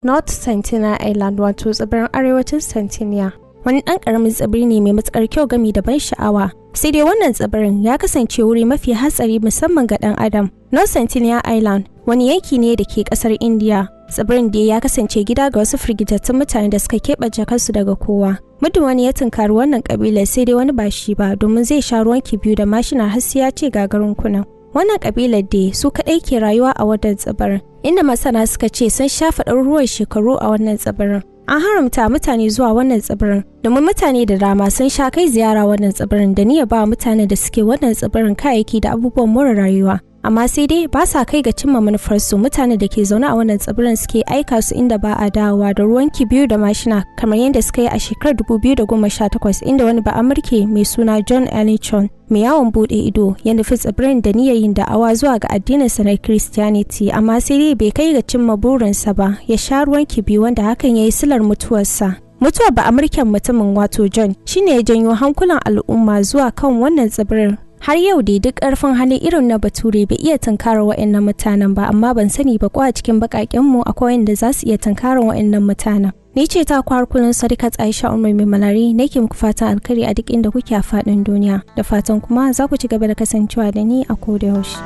North Sentinel Island wato tsibirin Arewacin Sentinel wani ɗan ƙaramin tsibiri ne mai matuƙar kyau gami da ban sha'awa. Sai dai wannan tsibirin ya kasance wuri mafi hatsari musamman ga ɗan adam. North Sentinel Island wani yanki ne da ke ƙasar India. Tsibirin da ya kasance gida ga wasu firgitattun mutane da suka keɓance kansu daga kowa. Muddin wani ya tunkari wannan ƙabilar sai dai wani ba shi ba domin zai sha ruwan kibiyu da mashina har sai ya ce gagarin kunan. Wannan ƙabilar dai su kaɗai ke rayuwa a wannan tsibirin, inda masana suka ce sun shafa ɗaruruwan shekaru a wannan tsibirin. An haramta mutane zuwa wannan tsibirin domin mutane da dama sun sha kai ziyara wannan tsibirin da niyyar ba mutane da suke wannan tsibirin kayayyaki da abubuwan more rayuwa. Amma sai dai ba sa kai ga cimma manufarsu. Mutane da ke zaune a wannan tsibirin suke aika su inda ba a dawowa da ruwan kibiyu da mashina kamar yadda suka yi a shekarar 2018 inda wani ba Amurke mai suna John Arewacin mai yawon bude ido ya nufi tsibirin da niyyar yin da'awa zuwa ga addininsa na Christianity, amma sai dai bai kai ga cimma burinsa ba, ya sha ruwan kibiyu wanda hakan ya yi silar mutuwarsa. Mutuwar ba Amurken mutumin wato John shine ya janyo hankulan al'umma zuwa kan wannan tsibirin. Har yau dai duk ƙarfin hali irin na Bature bai iya tunkarar waɗannan mutanen ba, amma ban sani ba ko a cikin baƙaƙen mu akwai wanda za su iya tunkarar waɗannan mutanen. Ni ce ta kwar kullun Sadiqat Aisha S.Meamalari, nake muku fatan alkhairi a duk inda kuke a faɗin duniya, da fatan kuma za ku ci gaba da kasancewa da ni a koda yaushe.